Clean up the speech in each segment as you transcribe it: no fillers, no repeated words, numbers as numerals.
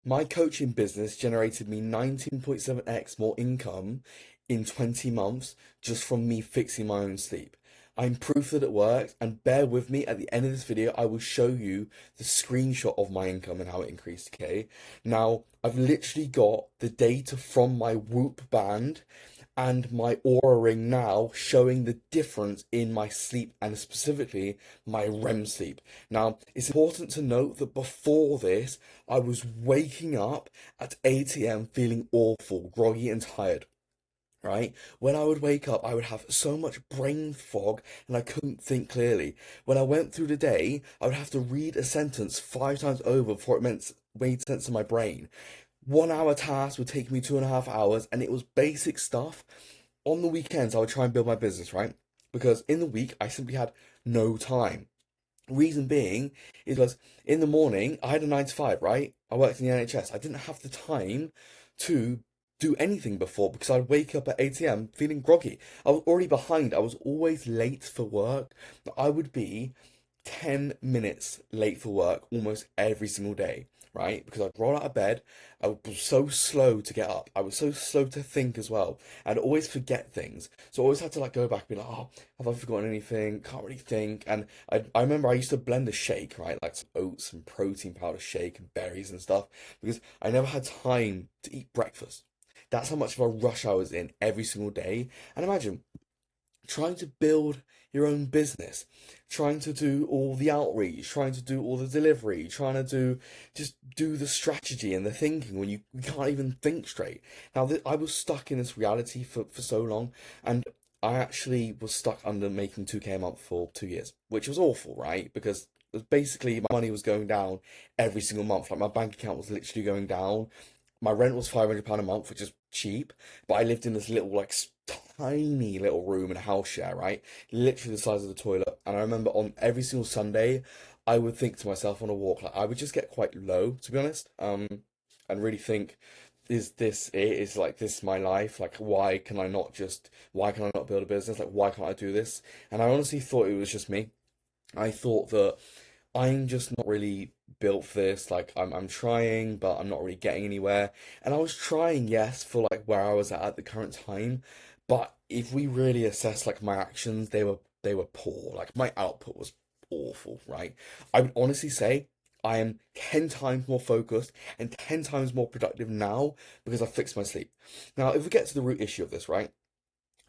My coaching business generated me 19.7x more income in 20 months just from me fixing my own sleep. I'm proof that it works, and bear with me, at the end of this video, I will show you the screenshot of my income and how it increased, okay? Now, I've literally got the data from my Whoop band and my Aura Ring now showing the difference in my sleep and specifically my REM sleep. Now, it's important to note that before this, I was waking up at 8 a.m. feeling awful, groggy, and tired. Right? When I would wake up, I would have so much brain fog and I couldn't think clearly. When I went through the day, I would have to read a sentence 5 times over before made sense in my brain. 1 hour task would take me 2.5 hours, and it was basic stuff. On the weekends, I would try and build my business, right? Because in the week, I simply had no time. Reason being is because in the morning, I had a 9 to 5, right? I worked in the NHS. I didn't have the time to do anything before because I'd wake up at 8 a.m. feeling groggy. I was already behind. I was always late for work. I would be 10 minutes late for work almost every single day, right? Because I'd roll out of bed. I was so slow to get up. I was so slow to think as well. I'd always forget things. So I always had to like go back and be like, oh, have I forgotten anything? Can't really think. And I remember I used to blend a shake, right? Like some oats and protein powder shake and berries and stuff because I never had time to eat breakfast. That's how much of a rush I was in every single day. And imagine trying to build your own business, trying to do all the outreach, trying to do all the delivery, trying to do the strategy and the thinking when you can't even think straight. Now, I was stuck in this reality for so long, and I actually was stuck under making 2K a month for 2 years, which was awful, right? Because basically my money was going down every single month. Like my bank account was literally going down. My rent was £500 a month, which is cheap, but I lived in this little, like, tiny little room in a house share, right? Literally the size of the toilet. And I remember on every single Sunday, I would think to myself on a walk, like, I would just get quite low, to be honest, and really think, is this it? Is like this my life? Like, why can I not build a business? Like, why can't I do this? And I honestly thought it was just me. I thought that I'm just not really built for this. Like I'm trying, but I'm not really getting anywhere. And I was trying, yes, for like where I was at the current time. But if we really assess like my actions, they were poor. Like my output was awful, right? I would honestly say I am 10 times more focused and 10 times more productive now because I fixed my sleep. Now, if we get to the root issue of this, right?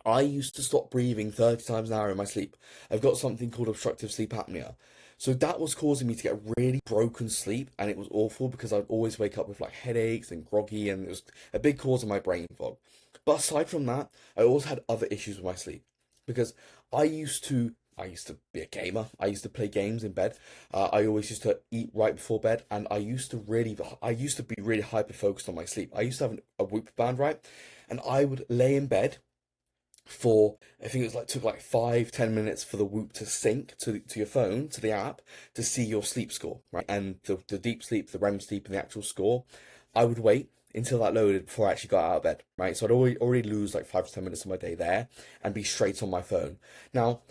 I used to stop breathing 30 times an hour in my sleep. I've got something called obstructive sleep apnea. So that was causing me to get really broken sleep, and it was awful because I'd always wake up with like headaches and groggy, and it was a big cause of my brain fog. But aside from that, I also had other issues with my sleep because I used to be a gamer. I used to play games in bed. I always used to eat right before bed, and I used to be really hyper focused on my sleep. I used to have a Whoop band, right? And I would lay in bed for I think it was like took like 5-10 minutes for the Whoop to sync to your phone to the app to see your sleep score, right? And the deep sleep, the REM sleep, and the actual score. I would wait until that loaded before I actually got out of bed, right? So I'd already lose like 5 to 10 minutes of my day there and be straight on my phone. Now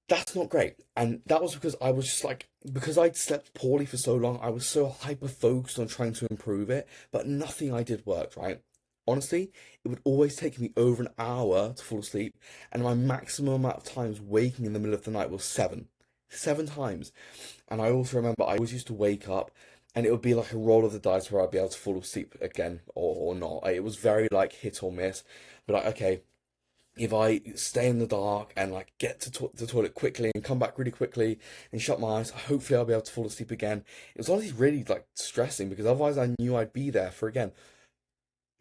that's not great, and that was because I was just like because I'd slept poorly for so long. I was so hyper focused on trying to improve it, but nothing I did worked, right? Honestly, it would always take me over an hour to fall asleep, and my maximum amount of times waking in the middle of the night was seven. 7 times. And I also remember I always used to wake up and it would be like a roll of the dice where I'd be able to fall asleep again or not. It was very like hit or miss. But like, okay, if I stay in the dark and like get to the toilet quickly and come back really quickly and shut my eyes, hopefully I'll be able to fall asleep again. It was honestly really like stressing because otherwise I knew I'd be there for again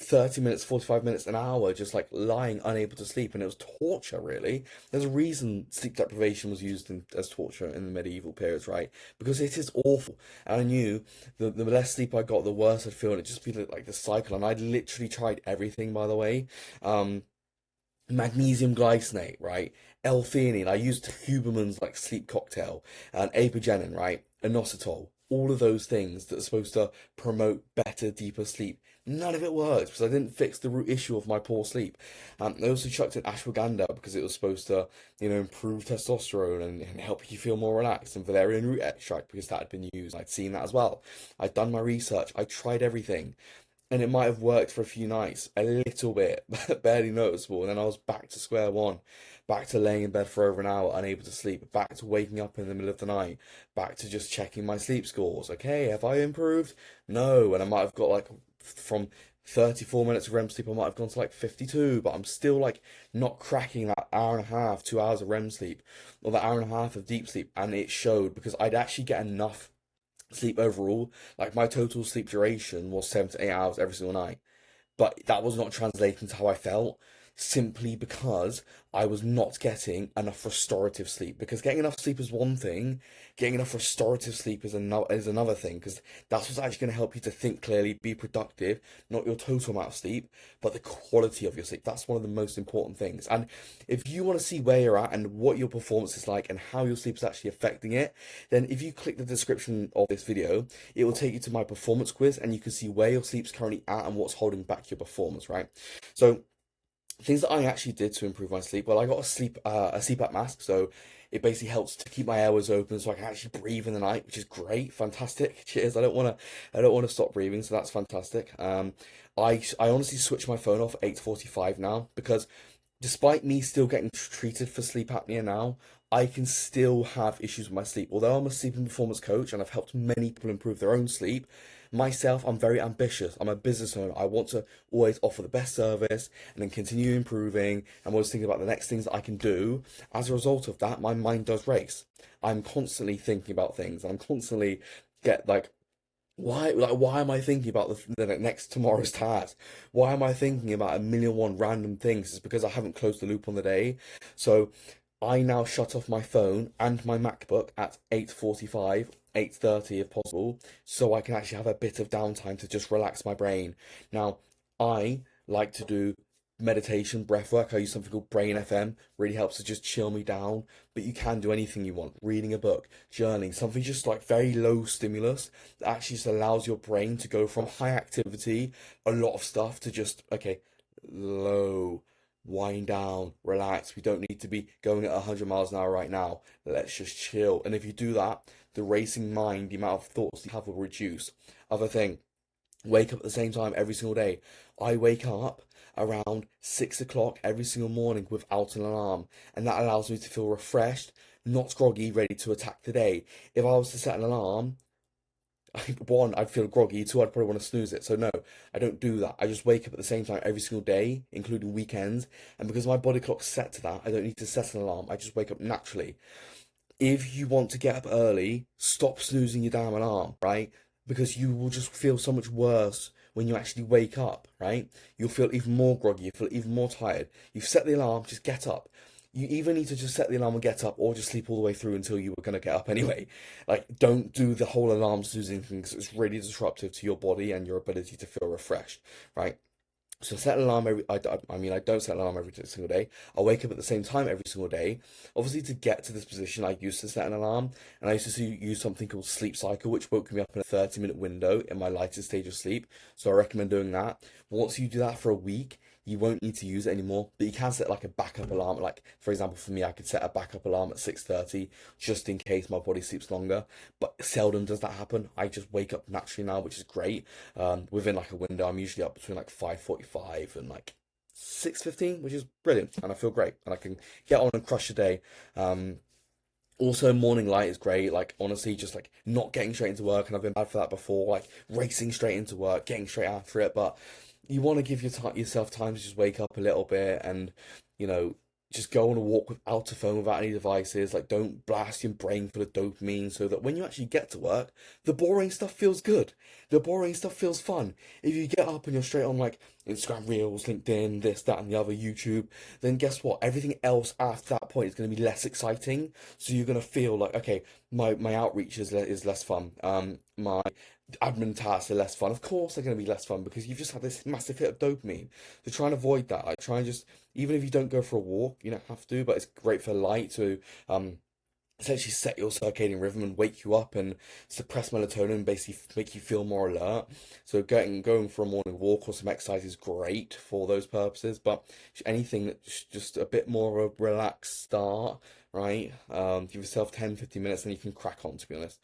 30 minutes, 45 minutes, an hour, just like lying unable to sleep. And it was torture, really. There's a reason sleep deprivation was used as torture in the medieval periods, right? Because it is awful. And I knew the less sleep I got, the worse I'd feel. And it'd just be like the cycle. And I'd literally tried everything, by the way. Um, Magnesium glycinate, right? L-theanine. I used Huberman's like sleep cocktail and apigenin, right? Inositol. all of those things that are supposed to promote better, deeper sleep. None of it works because I didn't fix the root issue of my poor sleep. I also chucked in ashwagandha because it was supposed to, improve testosterone and help you feel more relaxed, and valerian root extract because that had been used. I'd seen that as well. I'd done my research. I tried everything. And it might have worked for a few nights, a little bit, but barely noticeable. And then I was back to square one, back to laying in bed for over an hour, unable to sleep, back to waking up in the middle of the night, back to just checking my sleep scores. Okay, have I improved? No. And I might have got like from 34 minutes of REM sleep, I might have gone to like 52, but I'm still like not cracking that hour and a half, 2 hours of REM sleep, or that hour and a half of deep sleep. And it showed because I'd actually get enough sleep overall. Like my total sleep duration was 7 to 8 hours every single night, but that was not translating to how I felt simply because I was not getting enough restorative sleep. Because getting enough sleep is one thing, getting enough restorative sleep is another thing. Because that's what's actually going to help you to think clearly, be productive. Not your total amount of sleep, but the quality of your sleep. That's one of the most important things. And if you want to see where you're at and what your performance is like and how your sleep is actually affecting it, then if you click the description of this video, it will take you to my performance quiz, and you can see where your sleep's currently at and what's holding back your performance, right? So things that I actually did to improve my sleep. Well, I got a CPAP mask, so it basically helps to keep my airways open, so I can actually breathe in the night, which is great, fantastic. Cheers. I don't want to stop breathing, so that's fantastic. I honestly switched my phone off at 8:45 now because despite me still getting treated for sleep apnea now, I can still have issues with my sleep. Although I'm a sleep and performance coach and I've helped many people improve their own sleep, myself, I'm very ambitious. I'm a business owner. I want to always offer the best service and then continue improving. I'm always thinking about the next things that I can do. As a result of that, my mind does race. I'm constantly thinking about things, and I'm constantly get like, why am I thinking about the next tomorrow's task? Why am I thinking about a million one random things? It's because I haven't closed the loop on the day. So I now shut off my phone and my MacBook at 8:45, 8:30 if possible, so I can actually have a bit of downtime to just relax my brain. Now, I like to do meditation, breath work. I use something called Brain FM, really helps to just chill me down. But you can do anything you want, reading a book, journaling, something just like very low stimulus that actually just allows your brain to go from high activity, a lot of stuff, to just, okay, low, wind down, relax. We don't need to be going at 100 miles an hour right now. Let's just chill. And if you do that, the racing mind, the amount of thoughts you have will reduce. Other thing, wake up at the same time every single day. I wake up around 6 o'clock every single morning without an alarm, and that allows me to feel refreshed, not groggy, ready to attack the day. If I was to set an alarm, one, I'd feel groggy. Two, I'd probably want to snooze it. So no, I don't do that. I just wake up at the same time every single day, including weekends. And because my body clock's set to that, I don't need to set an alarm. I just wake up naturally. If you want to get up early, stop snoozing your damn alarm, right? Because you will just feel so much worse when you actually wake up, right? You'll feel even more groggy, you feel even more tired. You've set the alarm, just get up. You either need to just set the alarm and get up, or just sleep all the way through until you were going to get up anyway. Like, don't do the whole alarm snoozing thing because it's really disruptive to your body and your ability to feel refreshed, right? So set an alarm I mean, I don't set an alarm every single day. I wake up at the same time every single day. Obviously, to get to this position, I used to set an alarm, and I used to use something called Sleep Cycle, which woke me up in a 30-minute window in my lightest stage of sleep. So I recommend doing that. Once you do that for a week, you won't need to use it anymore, but you can set like a backup alarm. Like, for example, for me, I could set a backup alarm at 6:30 just in case my body sleeps longer, but seldom does that happen. I just wake up naturally now, which is great. Within like a window, I'm usually up between like 5:45 and like 6:15, which is brilliant, and I feel great, and I can get on and crush the day. Um, Also, morning light is great. Like, honestly, just like not getting straight into work, and I've been bad for that before. Like racing straight into work, getting straight after it. But you want to give yourself time to just wake up a little bit, and you know, just go on a walk without a phone, without any devices. Like, don't blast your brain full of dopamine, so that when you actually get to work, the boring stuff feels good. The boring stuff feels fun. If you get up and you're straight on like Instagram Reels, LinkedIn, this, that, and the other, YouTube, then guess what? Everything else after that point is going to be less exciting. So you're going to feel like, okay, my outreach is less fun. My admin tasks are less fun. Of course, they're going to be less fun because you've just had this massive hit of dopamine. So try and avoid that. Like, try and just, even if you don't go for a walk, you don't have to, but it's great for light to um essentially set your circadian rhythm and wake you up and suppress melatonin and basically make you feel more alert. So going for a morning walk or some exercise is great for those purposes, but anything that's just a bit more of a relaxed start, right? Give yourself 10, 15 minutes and you can crack on, to be honest.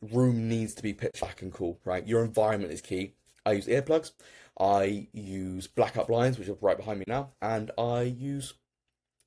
Room needs to be pitch black and cool, right? Your environment is key. I use earplugs, I use blackout blinds, which are right behind me now, and I use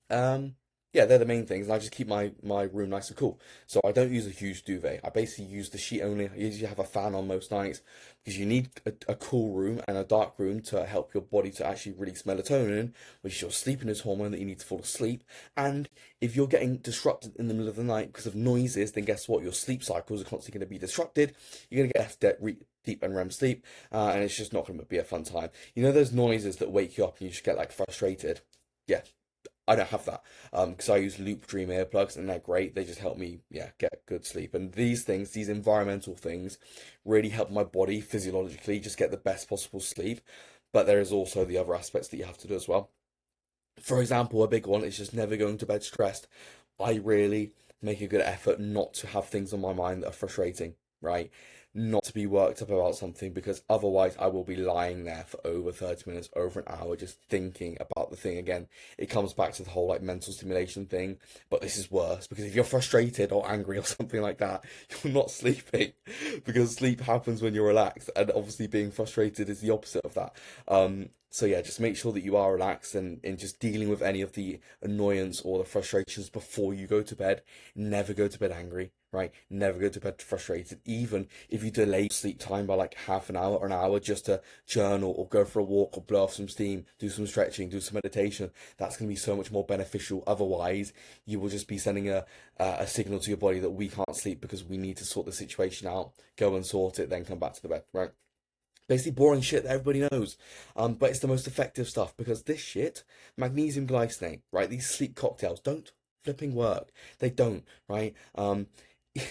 um, yeah, they're the main things, and I just keep my room nice and cool. So I don't use a huge duvet. I basically use the sheet only. I usually have a fan on most nights because you need a cool room and a dark room to help your body to actually release melatonin, which is your sleepiness hormone that you need to fall asleep. And if you're getting disrupted in the middle of the night because of noises, then guess what? Your sleep cycles are constantly going to be disrupted. You're going to get deep and REM sleep, and it's just not going to be a fun time. You know those noises that wake you up and you just get like frustrated? Yeah, I don't have that because I use Loop Dream earplugs and they're great. They just help me, yeah, get good sleep. And these things, these environmental things, really help my body physiologically just get the best possible sleep. But there is also the other aspects that you have to do as well. For example, a big one is just never going to bed stressed. I really make a good effort not to have things on my mind that are frustrating, right? Not to be worked up about something because otherwise I will be lying there for over 30 minutes, over an hour, just thinking about the thing again. It comes back to the whole like mental stimulation thing, but this is worse because if you're frustrated or angry or something like that, you're not sleeping because sleep happens when you're relaxed, and obviously being frustrated is the opposite of that. So yeah, just make sure that you are relaxed and in just dealing with any of the annoyance or the frustrations before you go to bed. Never go to bed angry, right? Never go to bed frustrated. Even if you delay sleep time by like half an hour or an hour just to journal or go for a walk or blow off some steam, do some stretching, do some meditation, that's going to be so much more beneficial. Otherwise, you will just be sending a signal to your body that we can't sleep because we need to sort the situation out. Go and sort it, then come back to the bed, right? Basically boring shit that everybody knows. But it's the most effective stuff because this shit, magnesium glycinate, right? These sleep cocktails don't flipping work. They don't, right?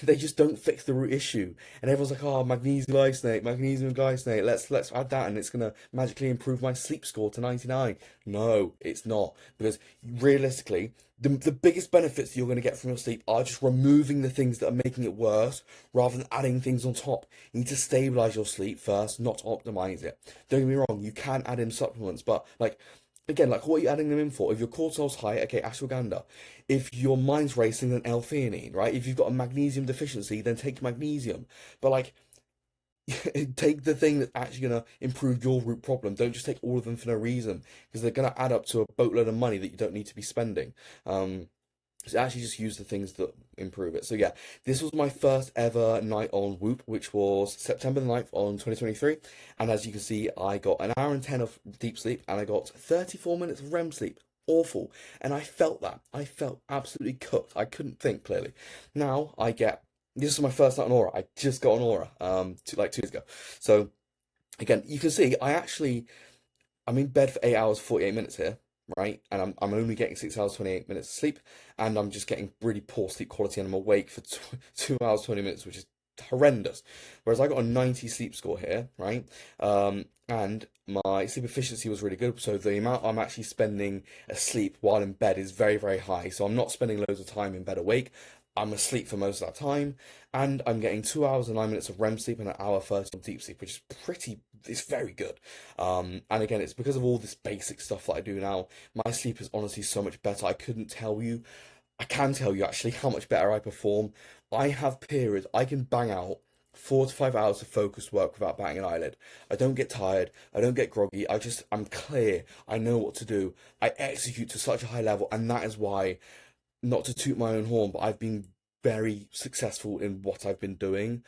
They just don't fix the root issue. And everyone's like, oh, magnesium glycinate, let's add that and it's gonna magically improve my sleep score to 99. No, it's not. Because realistically, the biggest benefits you're going to get from your sleep are just removing the things that are making it worse rather than adding things on top. You need to stabilize your sleep first, not optimize it. Don't get me wrong, you can add in supplements, but like again, like what are you adding them in for? If your cortisol's high, okay, ashwagandha. If your mind's racing, then L-theanine, right? If you've got a magnesium deficiency, then take magnesium. But like take the thing that's actually going to improve your root problem. Don't just take all of them for no reason because they're going to add up to a boatload of money that you don't need to be spending. So actually just use the things that improve it. So yeah, this was my first ever night on Whoop, which was September the 9th on 2023. And as you can see, I got an hour and 10 of deep sleep and I got 34 minutes of REM sleep. Awful. And I felt that. I felt absolutely cooked. I couldn't think clearly. Now I get this is my first night on Aura. I just got on Aura like 2 years ago. So again, you can see I'm in bed for 8 hours 48 minutes here, right? And I'm only getting 6 hours 28 minutes of sleep, and I'm just getting really poor sleep quality, and I'm awake for 2 hours 20 minutes, which is horrendous. Whereas I got a 90 sleep score here, right? And my sleep efficiency was really good. So the amount I'm actually spending asleep while in bed is very, very high. So I'm not spending loads of time in bed awake. I'm asleep for most of that time, and I'm getting 2 hours and 9 minutes of REM sleep and an hour 30 of deep sleep, which is it's very good. And again, it's because of all this basic stuff that I do now. My sleep is honestly so much better. I can tell you actually how much better I perform. I have periods I can bang out 4 to 5 hours of focused work without batting an eyelid. I don't get tired. I don't get groggy. I'm clear. I know what to do. I execute to such a high level, and that is why, not to toot my own horn, but I've been very successful in what I've been doing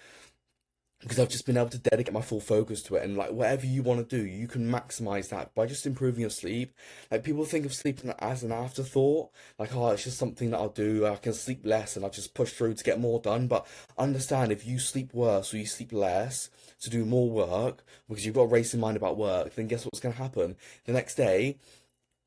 because I've just been able to dedicate my full focus to it. And like whatever you want to do, you can maximize that by just improving your sleep. Like people think of sleep as an afterthought, like, oh, it's just something that I'll do. I can sleep less and I'll just push through to get more done. But understand, if you sleep worse or you sleep less to do more work because you've got a racing mind about work, then guess what's going to happen? The next day,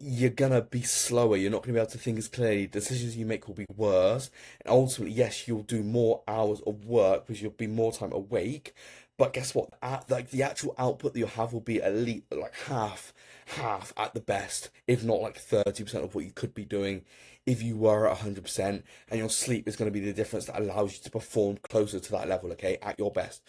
you're gonna be slower. You're not gonna be able to think as clearly. Decisions you make will be worse, and ultimately, yes, you'll do more hours of work because you'll be more time awake, But guess what? Like the actual output that you have will be at least like half at the best, if not like 30% of what you could be doing if you were at 100%. And your sleep is going to be the difference that allows you to perform closer to that level, okay, at your best.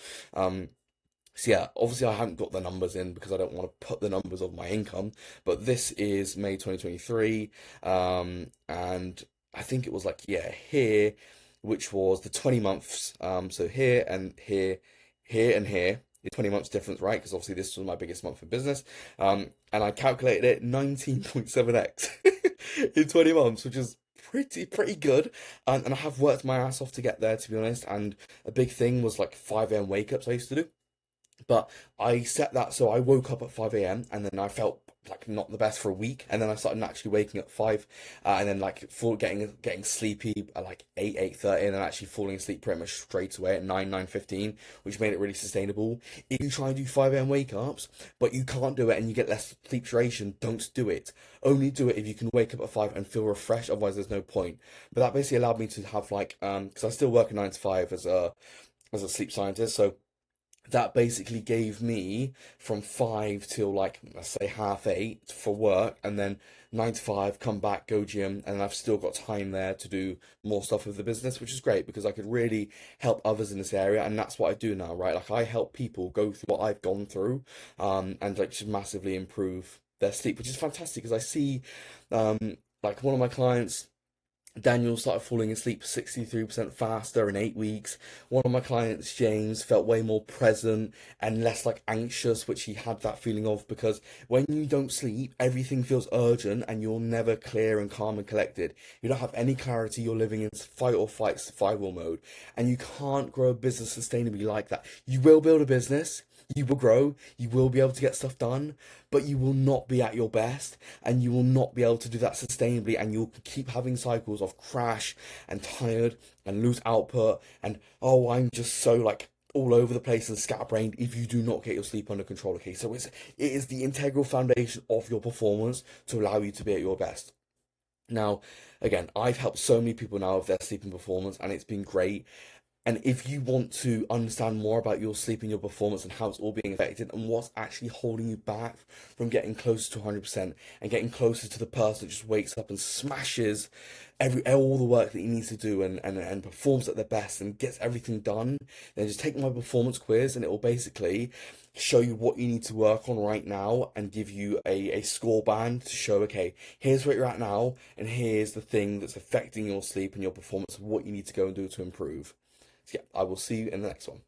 So yeah, obviously I haven't got the numbers in because I don't want to put the numbers of my income, but this is May 2023, and I think it was like, yeah, here, which was the 20 months, so here and here, here and here, the 20 months difference, right? Because obviously this was my biggest month in business, and I calculated it 19.7x in 20 months, which is pretty good, and I have worked my ass off to get there, to be honest, and a big thing was like 5 a.m. wake ups I used to do. But I set that so I woke up at 5 a.m. and then I felt like not the best for a week, and then I started naturally waking up 5, and then like getting sleepy at like 8:30, and then actually falling asleep pretty much straight away at 9:15, which made it really sustainable. If you try and do 5 a.m. wake ups, but you can't do it and you get less sleep duration, don't do it. Only do it if you can wake up at 5 and feel refreshed. Otherwise, there's no point. But that basically allowed me to have like because I still work a 9 to 5 as a sleep scientist, so that basically gave me from 5 till like let's say half 8 for work, and then 9 to 5 come back, go gym, and I've still got time there to do more stuff with the business, which is great because I could really help others in this area, and that's what I do now, right? Like I help people go through what I've gone through, and like just massively improve their sleep, which is fantastic because I see like one of my clients, Daniel, started falling asleep 63% faster in 8 weeks. One of my clients, James, felt way more present and less like anxious, which he had that feeling of because when you don't sleep, everything feels urgent and you're never clear and calm and collected. You don't have any clarity. You're living in fight or flight survival mode, and you can't grow a business sustainably like that. You will build a business. You will grow, you will be able to get stuff done, but you will not be at your best, and you will not be able to do that sustainably, and you'll keep having cycles of crash and tired and lose output, and oh, I'm just so like all over the place and scatterbrained if you do not get your sleep under control. Okay, so it is the integral foundation of your performance to allow you to be at your best. Now, again, I've helped so many people now with their sleeping performance, and it's been great. And if you want to understand more about your sleep and your performance and how it's all being affected and what's actually holding you back from getting closer to 100% and getting closer to the person that just wakes up and smashes all the work that he needs to do and performs at their best and gets everything done, then just take my performance quiz and it will basically show you what you need to work on right now and give you a score band to show, okay, here's where you're at now, and here's the thing that's affecting your sleep and your performance, and what you need to go and do to improve. So yeah, I will see you in the next one.